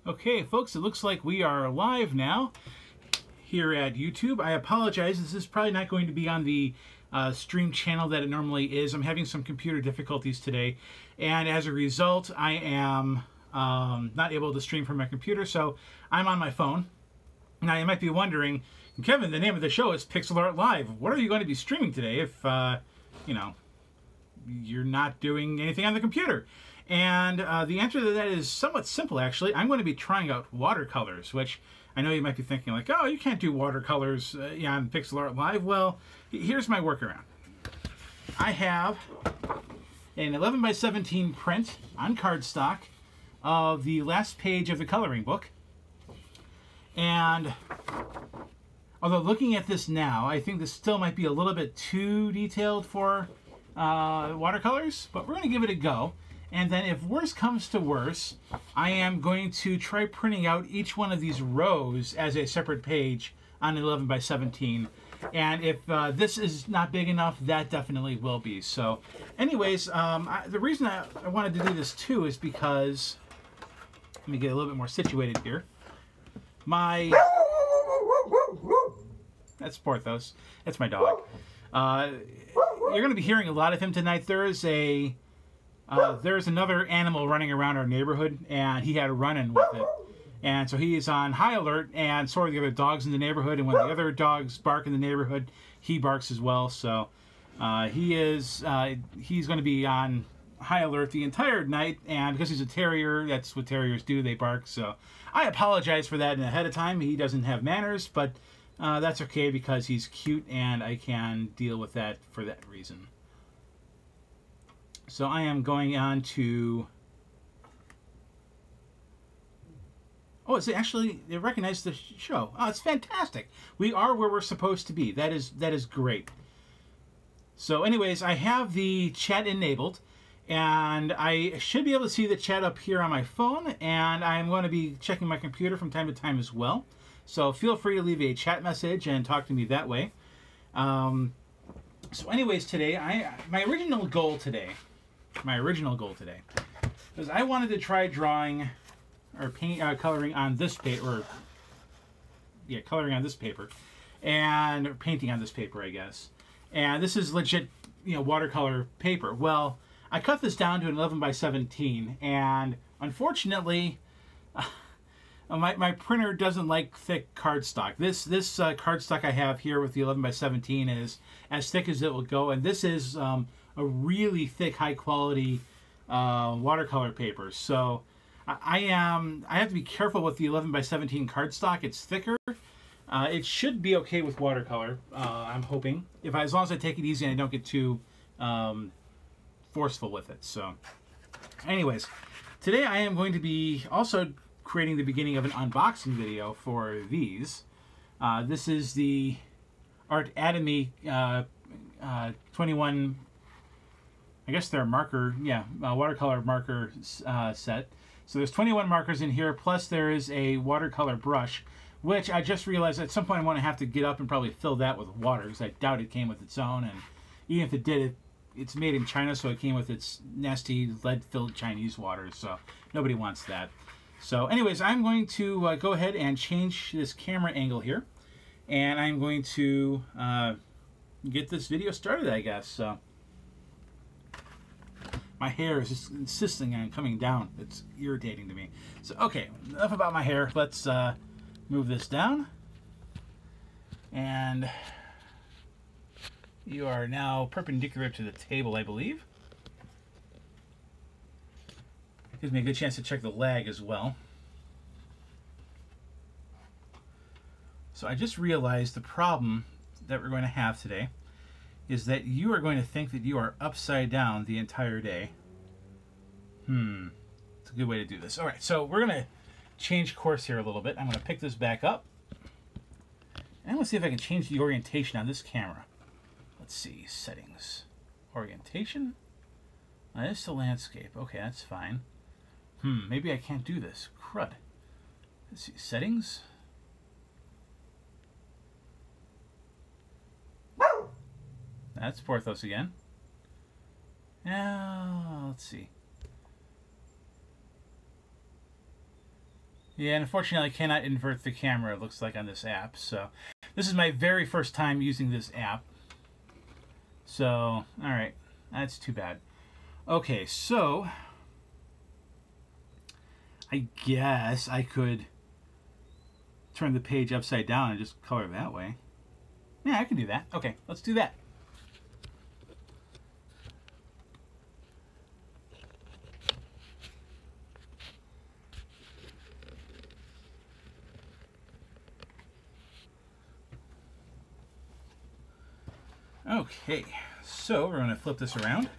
Okay, folks, it looks like we are live now here at YouTube. I apologize, this is probably not going to be on the stream channel that it normally is. I'm having some computer difficulties today, and as a result, I am not able to stream from my computer, so I'm on my phone. Now, you might be wondering, Kevin, the name of the show is Pixel Art Live. What are you going to be streaming today if, you know, you're not doing anything on the computer? And the answer to that is somewhat simple, actually. I'm going to be trying out watercolors, which I know you might be thinking, like, oh, you can't do watercolors on Pixel Art Live. Well, here's my workaround. I have an 11 by 17 print on cardstock of the last page of the coloring book. And although looking at this now, I think this still might be a little bit too detailed for watercolors, but we're going to give it a go. And then if worse comes to worse, I am going to try printing out each one of these rows as a separate page on an 11 by 17. And if this is not big enough, that definitely will be. So anyways, the reason I wanted to do this too is because, let me get a little bit more situated here. That's Porthos. That's my dog. You're going to be hearing a lot of him tonight. There's another animal running around our neighborhood, and he had a run-in with it. And so he is on high alert, and so are the other dogs in the neighborhood. And when the other dogs bark in the neighborhood, he barks as well. So he's going to be on high alert the entire night. And because he's a terrier, that's what terriers do. They bark. So I apologize for that ahead of time. He doesn't have manners, but that's okay because he's cute, and I can deal with that for that reason. So I am going on to... Oh, it's actually, they recognize the show. Oh, it's fantastic. We are where we're supposed to be. That is great. So anyways, I have the chat enabled, and I should be able to see the chat up here on my phone, and I'm going to be checking my computer from time to time as well. So feel free to leave a chat message and talk to me that way. So anyways, today, my original goal today is I wanted to try drawing or coloring on this paper, coloring on this paper, and painting on this paper, I guess. And this is legit, watercolor paper. Well, I cut this down to an 11 by 17, and unfortunately, my printer doesn't like thick cardstock. This cardstock I have here with the 11 by 17 is as thick as it will go, and this is a really thick, high quality watercolor paper. So I have to be careful with the 11 by 17 cardstock. It's thicker. It should be okay with watercolor. I'm hoping, as long as I take it easy and I don't get too forceful with it. So, anyways, today I am going to be also creating the beginning of an unboxing video for these. This is the Artademy 21. I guess they're watercolor marker set. So there's 21 markers in here, plus there is a watercolor brush, which I just realized at some point I'm going to have to get up and probably fill that with water, because I doubt it came with its own, and even if it did, it's made in China, so it came with its nasty lead-filled Chinese water, so nobody wants that. So anyways, I'm going to go ahead and change this camera angle here, and I'm going to get this video started, I guess. So my hair is just insisting on coming down. It's irritating to me. So, okay, enough about my hair. Let's move this down. And you are now perpendicular to the table, I believe. Gives me a good chance to check the lag as well. So I just realized the problem that we're going to have today is that you are going to think that you are upside down the entire day. It's a good way to do this. All right, so we're going to change course here a little bit. I'm going to pick this back up. And I'm going to see if I can change the orientation on this camera. Let's see, settings. Orientation. It's the landscape. Okay, that's fine. Maybe I can't do this. Crud. Let's see, settings. That's Porthos again. Now, let's see. Yeah, and unfortunately I cannot invert the camera, it looks like, on this app. So this is my very first time using this app. So, alright, that's too bad. Okay, so I guess I could turn the page upside down and just color it that way. Yeah, I can do that. Okay, let's do that. Okay, so we're going to flip this around.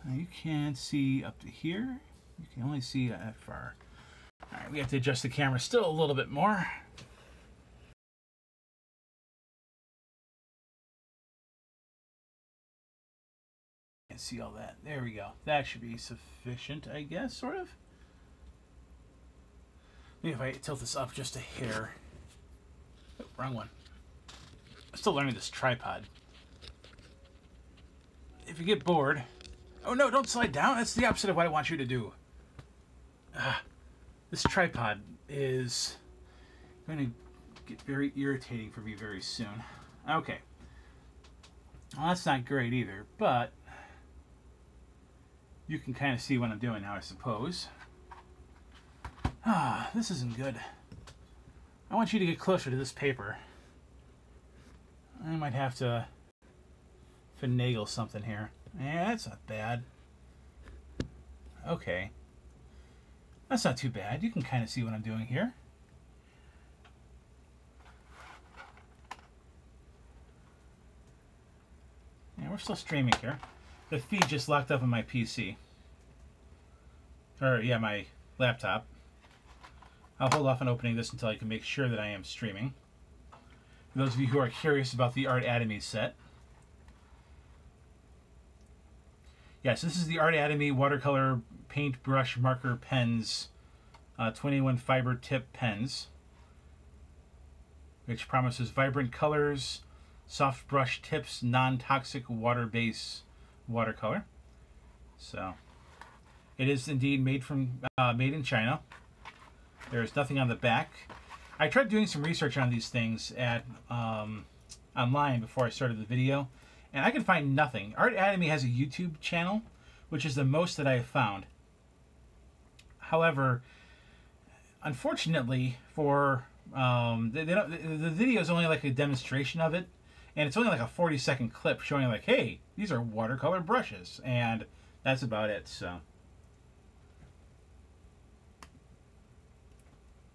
Now you can't see up to here. You can only see that far. All right, we have to adjust the camera still a little bit more. Can't see all that. There we go. That should be sufficient, I guess, sort of. Maybe if I tilt this up just a hair. Oh, wrong one. I'm still learning this tripod. If you get bored... Oh no, don't slide down. That's the opposite of what I want you to do. This tripod is going to get very irritating for me very soon. Okay. Well, that's not great either, but you can kind of see what I'm doing now, I suppose. This isn't good. I want you to get closer to this paper. I might have to finagle something here. Yeah, that's not bad. Okay. That's not too bad. You can kind of see what I'm doing here. Yeah, we're still streaming here. The feed just locked up on my PC. Or, yeah, my laptop. I'll hold off on opening this until I can make sure that I am streaming. For those of you who are curious about the Artademy set. Yes, this is the Artademy Watercolor Paintbrush Marker Pens, 21 fiber tip pens, which promises vibrant colors, soft brush tips, non-toxic water-based watercolor. So, it is indeed made in China. There is nothing on the back. I tried doing some research on these things at online before I started the video, and I could find nothing. Artademy has a YouTube channel, which is the most that I have found. However, unfortunately, for the video is only like a demonstration of it, and it's only like a 40-second clip showing like, hey, these are watercolor brushes, and that's about it. So,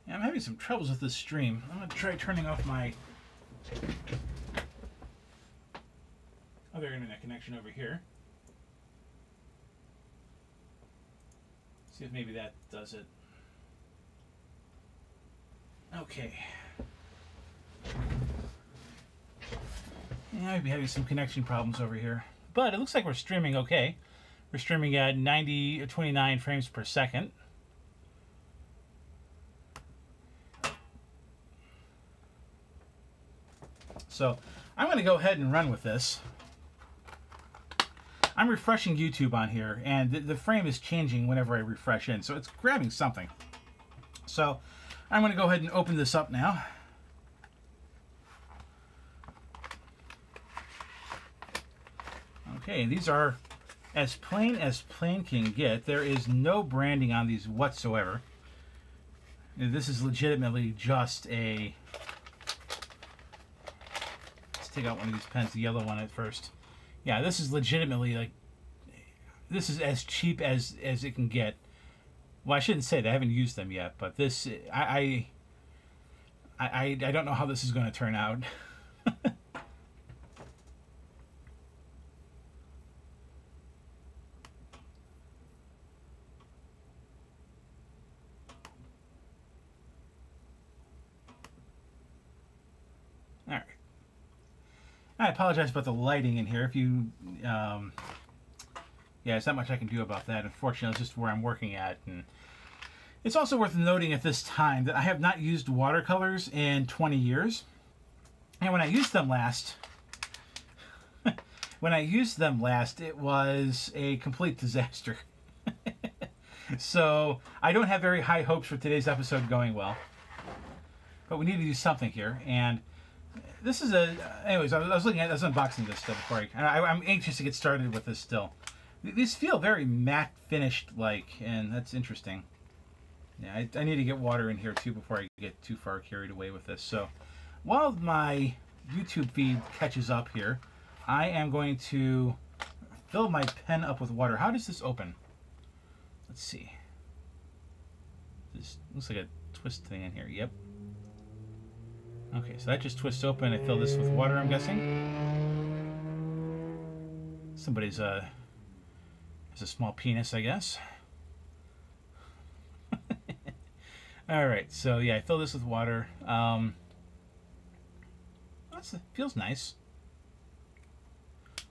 yeah, I'm having some troubles with this stream. I'm gonna try turning off my other internet connection over here. See if maybe that does it. Okay. Yeah, I'd be having some connection problems over here. But it looks like we're streaming okay. We're streaming at 29 frames per second. So I'm going to go ahead and run with this. I'm refreshing YouTube on here, and the frame is changing whenever I refresh in, so it's grabbing something. So I'm going to go ahead and open this up now. Okay, these are as plain can get. There is no branding on these whatsoever. This is legitimately just a... Let's take out one of these pens, the yellow one at first. Yeah, this is legitimately, like, this is as cheap as it can get. Well, I shouldn't say that. I haven't used them yet, but this, I don't know how this is going to turn out. All right. I apologize about the lighting in here. If you, yeah, there's not much I can do about that. Unfortunately, it's just where I'm working at. And it's also worth noting at this time that I have not used watercolors in 20 years. And when I used them last, it was a complete disaster. So I don't have very high hopes for today's episode going well. But we need to do something here. And this is a... Anyways, I was unboxing this still before I'm anxious to get started with this still. These feel very matte finished like, and that's interesting. Yeah, I need to get water in here too before I get too far carried away with this. So while my YouTube feed catches up here, I am going to fill my pen up with water. How does this open? Let's see. This looks like a twist thing in here. Yep. Okay, so that just twists open. I fill this with water, I'm guessing. Somebody's has a small penis, I guess. Alright, so yeah, I fill this with water. Feels nice.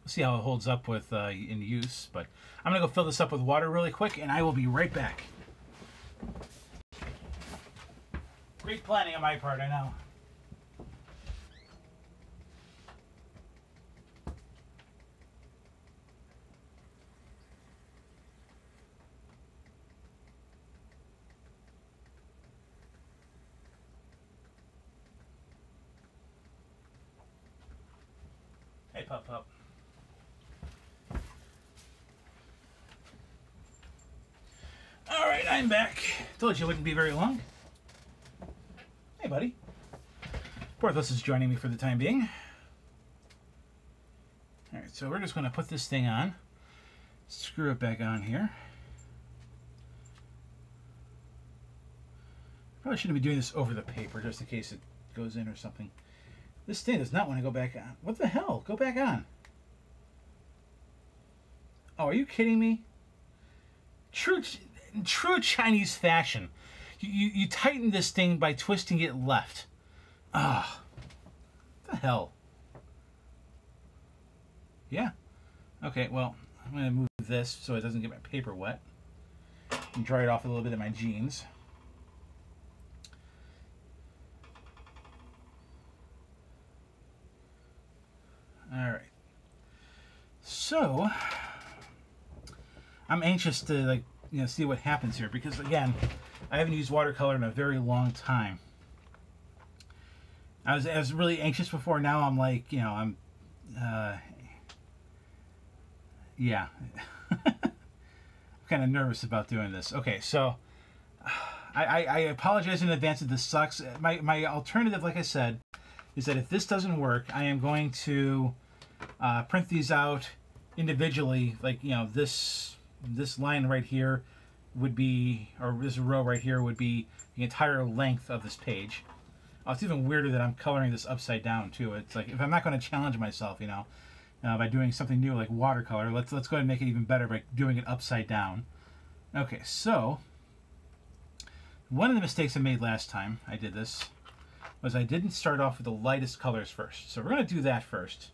We'll see how it holds up with in use, but I'm going to go fill this up with water really quick, and I will be right back. Great planning on my part, I know. Hey, Pup Pup. Alright, I'm back. Told you it wouldn't be very long. Hey, buddy. Porthos is joining me for the time being. Alright, so we're just going to put this thing on. Screw it back on here. Probably shouldn't be doing this over the paper just in case it goes in or something. This thing does not want to go back on. What the hell? Go back on. Oh, are you kidding me? True Chinese fashion. You tighten this thing by twisting it left. Ah. What the hell? Yeah. Okay, well, I'm going to move this so it doesn't get my paper wet. And dry it off a little bit in my jeans. Alright. So, I'm anxious to see what happens here because again, I haven't used watercolor in a very long time. I was really anxious before. Now I'm like, yeah. I'm kind of nervous about doing this. Okay, so I apologize in advance if this sucks. My alternative, like I said, is that if this doesn't work, I am going to print these out individually. Like, this line right here would be, or this row right here would be the entire length of this page. Oh, it's even weirder that I'm coloring this upside down too. It's like, if I'm not going to challenge myself, by doing something new like watercolor, let's go ahead and make it even better by doing it upside down. Okay, so one of the mistakes I made last time I did this was I didn't start off with the lightest colors first. So we're going to do that first.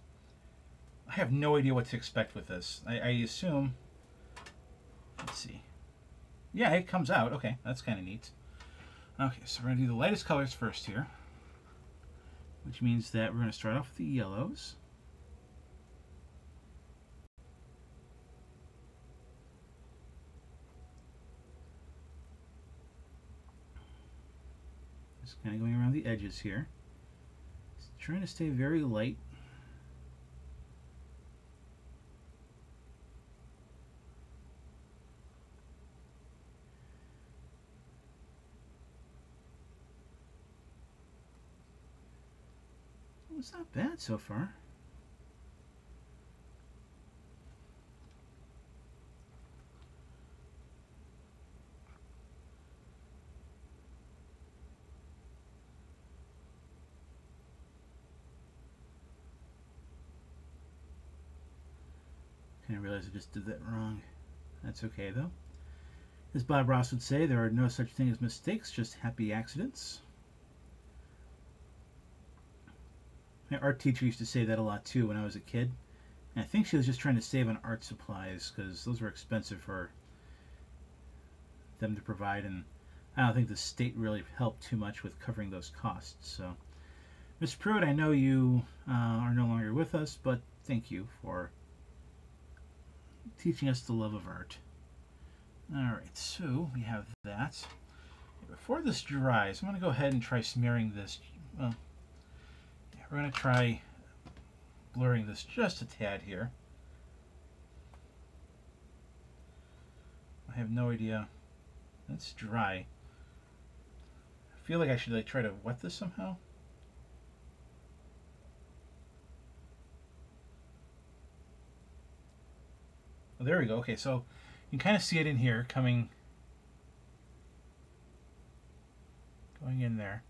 I have no idea what to expect with this. I assume, let's see. Yeah, it comes out. Okay, that's kind of neat. Okay, so we're going to do the lightest colors first here, which means that we're going to start off with the yellows. Just kind of going around the edges here. Just trying to stay very light. It's not bad so far. I realized I just did that wrong. That's okay though. As Bob Ross would say, there are no such thing as mistakes, just happy accidents. My art teacher used to say that a lot too when I was a kid. And I think she was just trying to save on art supplies because those were expensive for them to provide, and I don't think the state really helped too much with covering those costs. So, Miss Pruitt, I know you are no longer with us, but thank you for teaching us the love of art. Alright, so we have that. Before this dries, I'm going to go ahead and try smearing this. Well, yeah, we're going to try blurring this just a tad here. I have no idea. It's dry. I feel like I should like try to wet this somehow. Oh, there we go. Okay, so you can kind of see it in here going in there.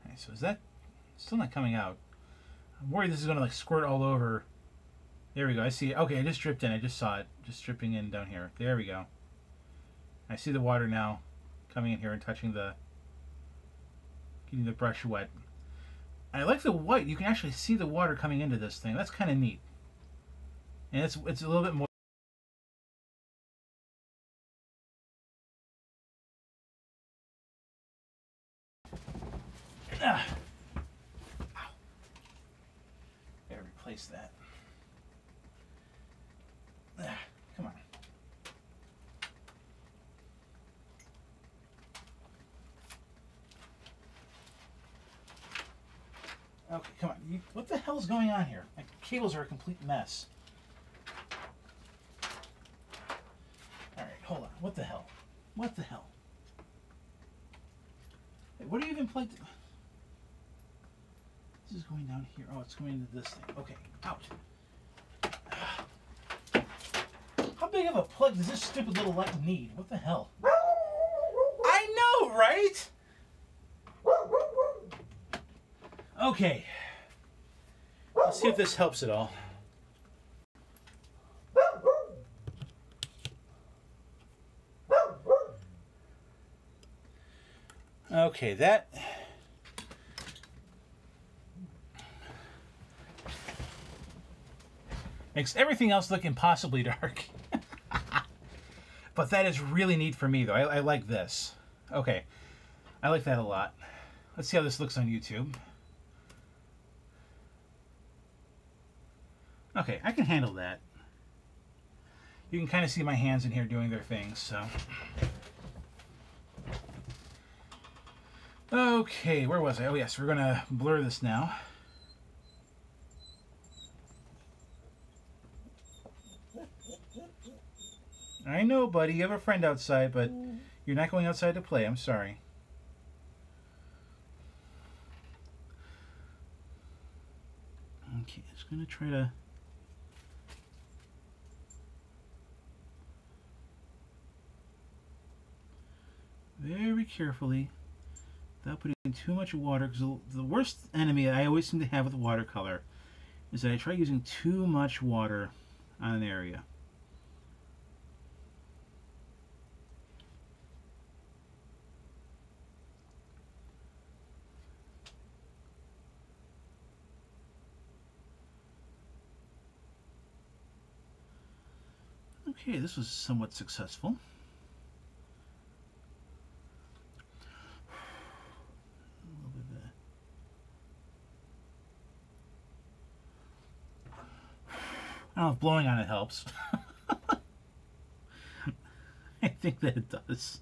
Okay, so is that still not coming out? I'm worried this is going to like squirt all over. There we go. I see it. Okay, it just dripped in. I just saw it just dripping in down here. There we go. I see the water now coming in here and touching getting the brush wet. I like the white. You can actually see the water coming into this thing. That's kind of neat. And it's a little bit more. Ah. Ow. Gotta replace that. Ah, come on. Okay, come on. What the hell is going on here? My cables are a complete mess. Alright, hold on. What the hell? What the hell? Hey, what do you even plug? This is going down here. Oh, it's going into this thing. Okay, out. How big of a plug does this stupid little light need? What the hell? I know, right? Okay. Let's see if this helps at all. Okay, that makes everything else look impossibly dark. But that is really neat for me, though. I like this. Okay, I like that a lot. Let's see how this looks on YouTube. Okay, I can handle that. You can kind of see my hands in here doing their things, so. Okay, where was I? Oh yes, we're gonna blur this now. I know, buddy, you have a friend outside, but you're not going outside to play. I'm sorry. Okay, just gonna try to. Very carefully, without putting in too much water, because the worst enemy I always seem to have with watercolor is that I try using too much water on an area. Okay, this was somewhat successful. I don't know if blowing on it helps. I think that it does.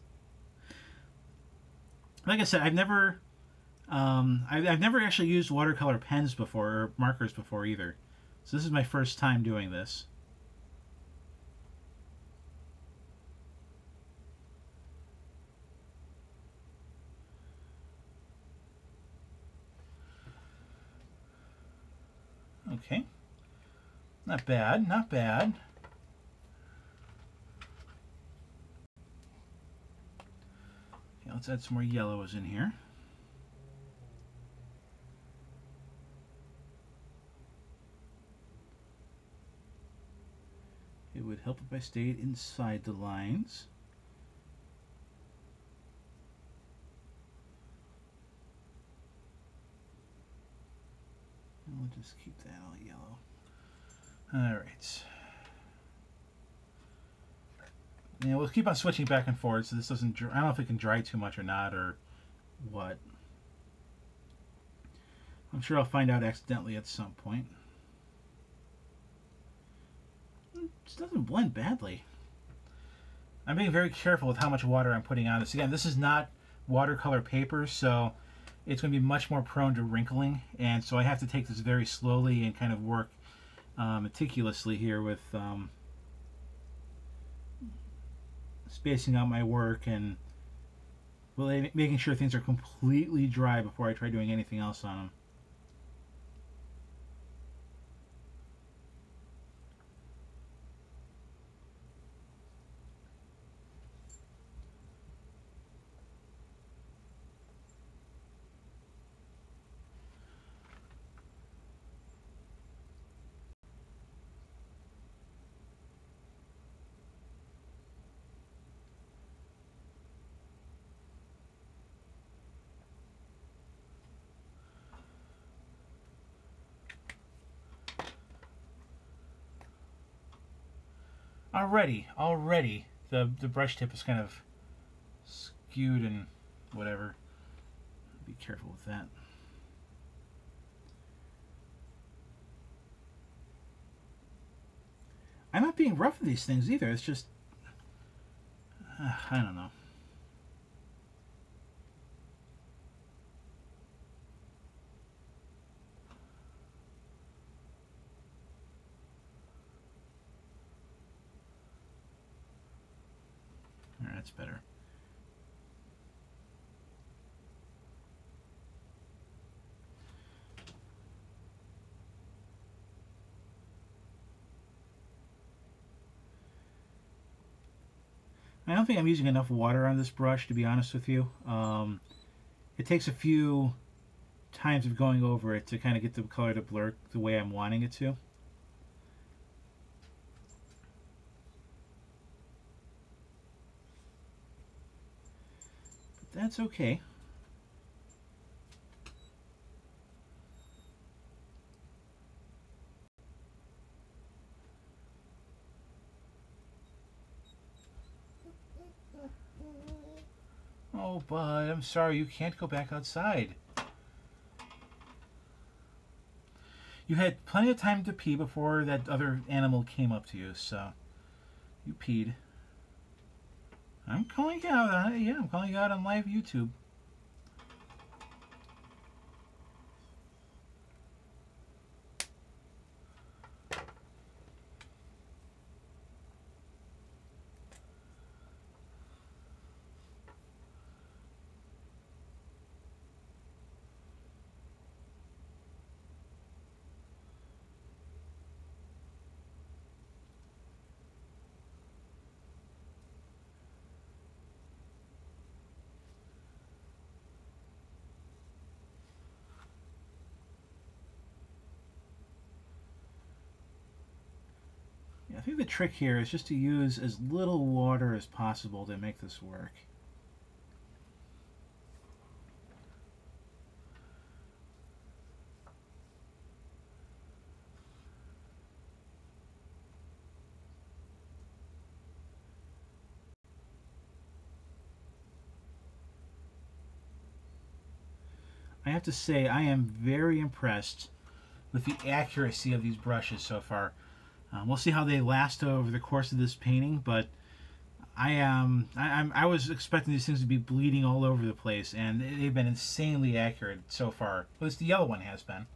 Like I said, I've never actually used watercolor pens before, or markers before either. So this is my first time doing this. Okay. Not bad, not bad. Okay, let's add some more yellows in here. It would help if I stayed inside the lines. And we'll just keep that all yellow. Alright. Yeah, we'll keep on switching back and forth so this doesn't dry. I don't know if it can dry too much or not or what. I'm sure I'll find out accidentally at some point. It just doesn't blend badly. I'm being very careful with how much water I'm putting on this. Again, this is not watercolor paper, so it's going to be much more prone to wrinkling, and so I have to take this very slowly and kind of work meticulously here with spacing out my work and making sure things are completely dry before I try doing anything else on them. Already, the brush tip is kind of skewed and whatever. Be careful with that. I'm not being rough with these things either. It's just, I don't know. All right, that's better. I don't think I'm using enough water on this brush, to be honest with you. It takes a few times of going over it to kind of get the color to blur the way I'm wanting it to. But that's okay. Oh, bud, I'm sorry, you can't go back outside. You had plenty of time to pee before that other animal came up to you, so you peed. I'm calling you out on it. Yeah, I'm calling you out on live YouTube. I think the trick here is just to use as little water as possible to make this work. I have to say I am very impressed with the accuracy of these brushes so far. We'll see how they last over the course of this painting, but I was expecting these things to be bleeding all over the place, and they've been insanely accurate so far. At least the yellow one has been.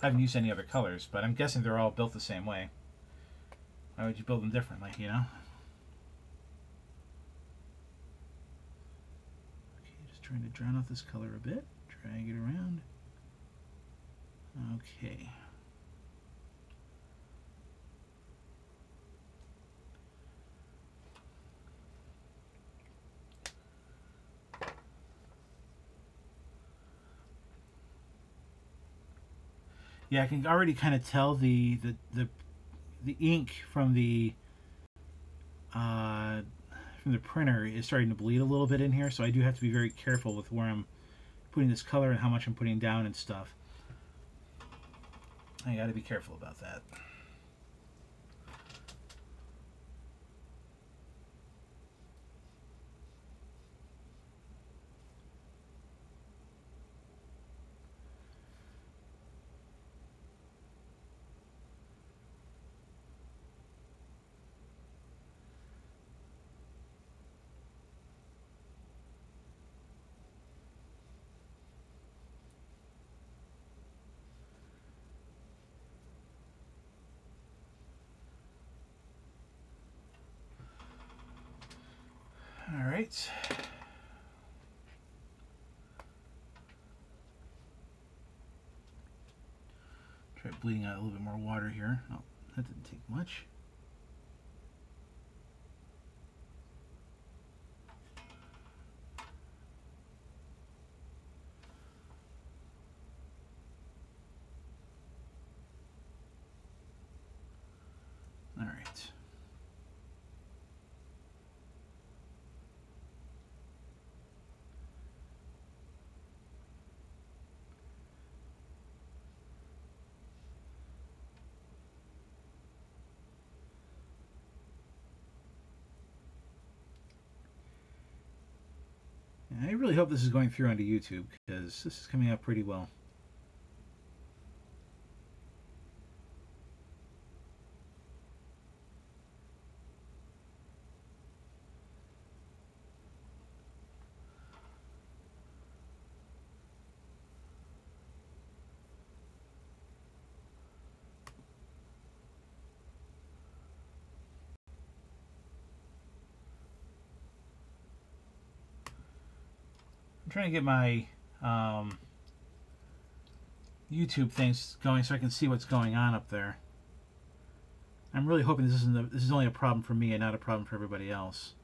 I haven't used any other colors, but I'm guessing they're all built the same way. Why would you build them differently, you know? Okay, just trying to drown out this color a bit. Drag it around. Okay. Yeah, I can already kind of tell the ink from the printer is starting to bleed a little bit in here, so I do have to be very careful with where I'm putting this color and how much I'm putting down and stuff. I got to be careful about that. All right. Try bleeding out a little bit more water here. Oh, that didn't take much. All right. And I really hope this is going through onto YouTube because this is coming out pretty well. I'm trying to get my YouTube things going so I can see what's going on up there. I'm really hoping this is only a problem for me and not a problem for everybody else.